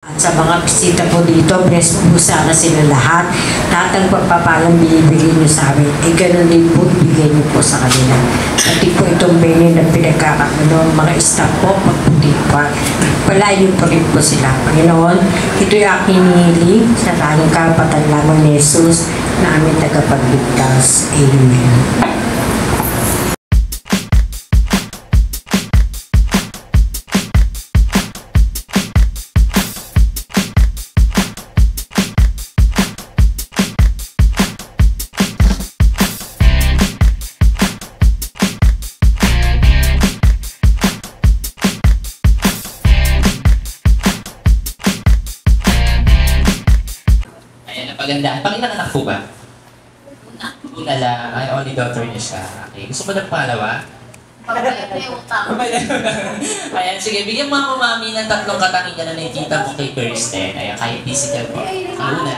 At sa mga bisita po dito, bless po sana sila lahat. Lahat ng pagpapalang binibigay nyo sa amin, eh ganun din po ibigay nyo po sa kanila. Pati po itong menu na pinagkakano, mga staff po, pagputi pa. Palayo po rin po sila. Panginoon, ito'y aking hinihiling sa tanging karapatan lamang ni Jesus na aming tagapagligtas. Amen. Maganda. Pangilang anak po ba? Una lang. Ay, only daughter niya siya. Okay. Gusto mo ng pangalawa? Ayan, sige. Bigyan mo ako, mami, ng tatlong katangian na nakikita mo kay Kirsten. Ayan, kahit physical po. Ang una.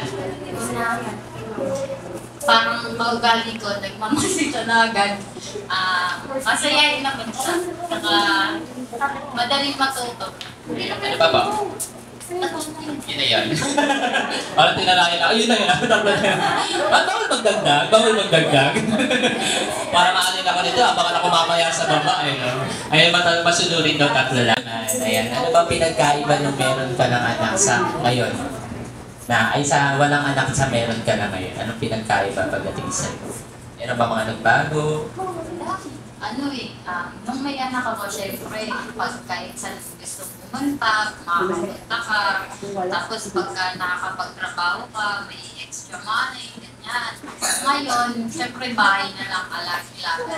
Parang kaugali ko, nagmamasita na agad. Masayahin naman siya. Saka madaling matuto. Ano pa ba? Yun na yan. Parang tinalayan na, ayun na yan. Bawal magdagdag, bawal magdagdag. Para maalin ako nito, baka ako mamaya sa baba. Ayan, masunurin daw tatlo lang. Ayan, ano ba pinagkaiba nung meron ka ng anak sa ngayon? Na ay sa walang anak sa meron ka na ngayon. Anong pinagkaiba pagdating sa'yo? Meron ba mga nagbago? Nung may anak ako, syempre, pag kahit saan gusto pumunta, makapunta ka, tapos pagka nakakapagtrabaho ka, may extra money, ganyan. Ngayon, syempre, bahay na lang alagi-laga.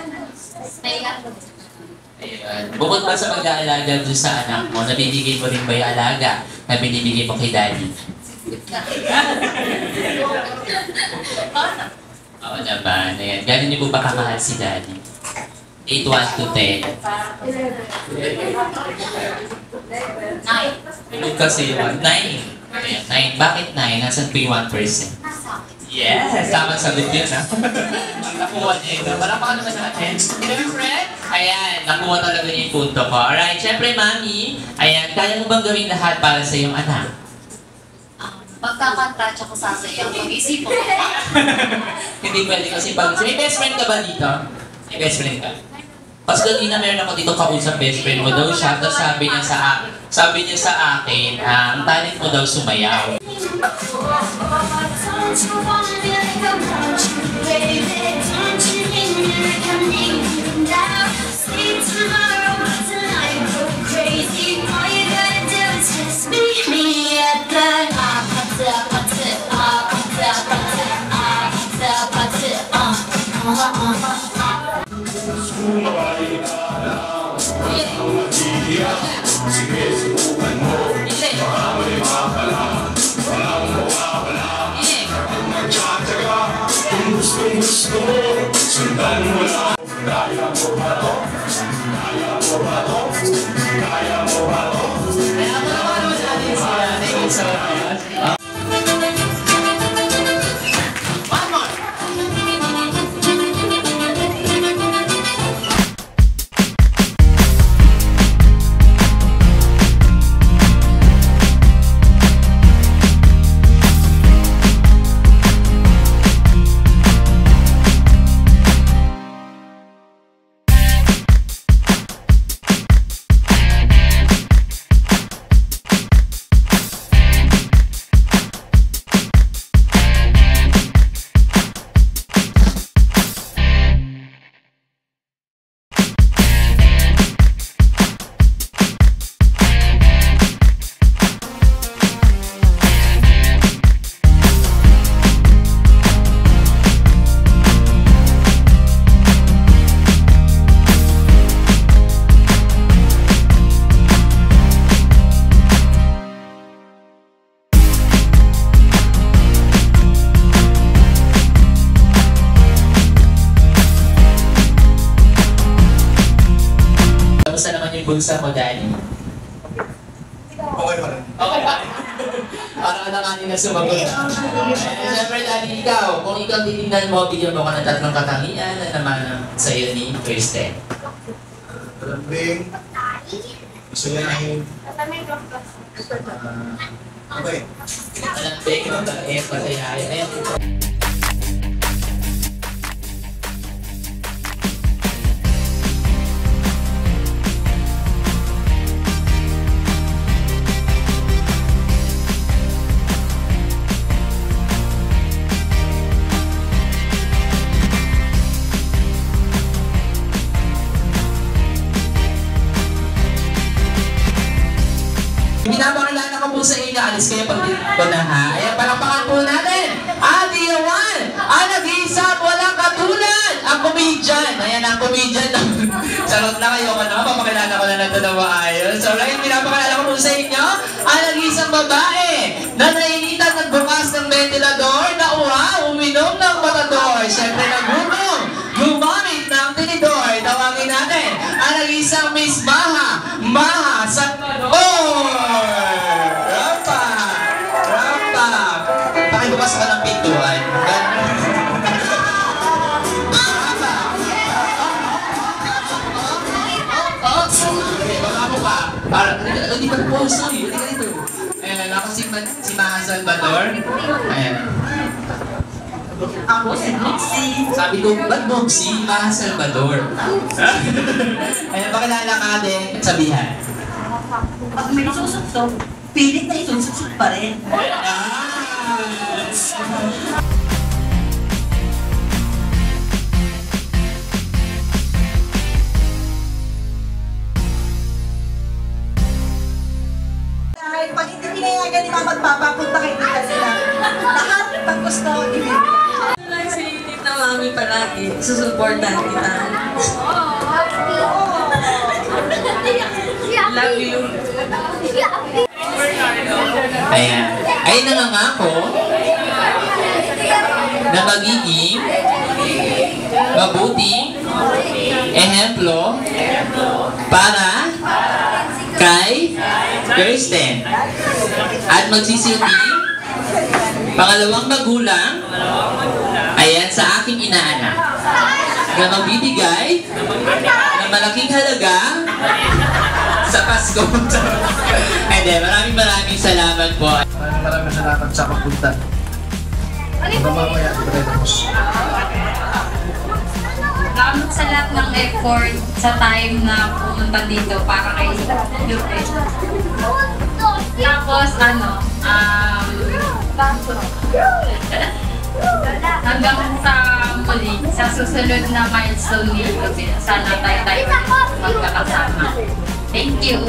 Stay at home. Ayun. Bukod ba sa pag-aalaga doon sa anak mo, nabibigay mo rin ba yung alaga na binibigay mo kay daddy? Oo naman. Ayan. Gano'n niyo po ba kamahal si daddy? 8, 1 to 10. 9. Tulog kasi 1. 9. Ayan, 9. Bakit 9? Nasaan po yung 1%? Yes! Tama sagot yun, ha? Nakuha niya yun. Wala pa ka naman natin. Friend? Ayan, nakuha talaga niya yung punto ko. Alright, syempre, mami. Ayan, kaya mo bang gawin lahat para sa iyong anak? Pagkakatouch ako sasayaw, mag-isip ko. Hindi pwede kasi pag... May best friend ka ba dito? May best friend ka? Kasi kanina meron ako dito kausap best friend mo daw siya, tapos sabi niya sa akin, ang talent mo daw sumayaw. Bulsa mo, Daddy? Okay pa rin. Okay pa rin. Parang na kanina sumagot. Siyempre, Daddy, ikaw, kung ikaw titignan mo, bigyan mo ka ng tatlong katangian na naman sa'yo ni Kirsten. Lambing, masayahin, Alam, thank you. Eh, pasayahin. Ayan. Pinapakilala ko po sa inyo, alis kayo pag dito na ha. Ayan, palakpakan po natin. Ate Yawan, ang nag-iisang walang katulad. Ang comedian. Ayan, ang comedian. Sarot na kayo ka na. Papakilala ko na lang ito na maayos. So, right, pinapakilala ko po sa inyo, ang nag-iisang babae na nainitan nagbukas ng ventilador na uminom ng matador. Siyempre, nagutom. Gumamit ng tinidor. Tawagin natin ang nag-iisang Miss Maha Salvador. Pakibukas ka ng pintuan. Baka mo pa. Hindi pa po, sorry. Hindi ka dito. Ayan, ako si Maha Salvador. Ayan. Ako si Boxy. Sabi ko, ba't Boxy? Maha Salvador. Ayan, pakilala ka din. Sabihan. Pag may susuksok, pilit na isusuksok pa rin. Dahil pag hindi pinayagan ni Mama at Papa, punta kay Tita sila. Lahat ng gusto, ibigay. Like sa unit na mami palagi, susuportahan kita. Love you. Ayan. Ay nangangako na magiging mabuting ehemplo para kay Kirsten at magsisilbing pangalawang magulang ayan sa aking inaanak na magbibigay ng malaking halaga sa Pasko. And then, maraming salamat po. Maraming salamat sa pagpunta. Mamamaya ito rin ako. Salamat sa lahat ng effort sa time na pumunta dito para kay Lupe. Tapos hanggang sa muli, sa susunod na milestone ni Lupe, sana tayo magkakasama. Thank you!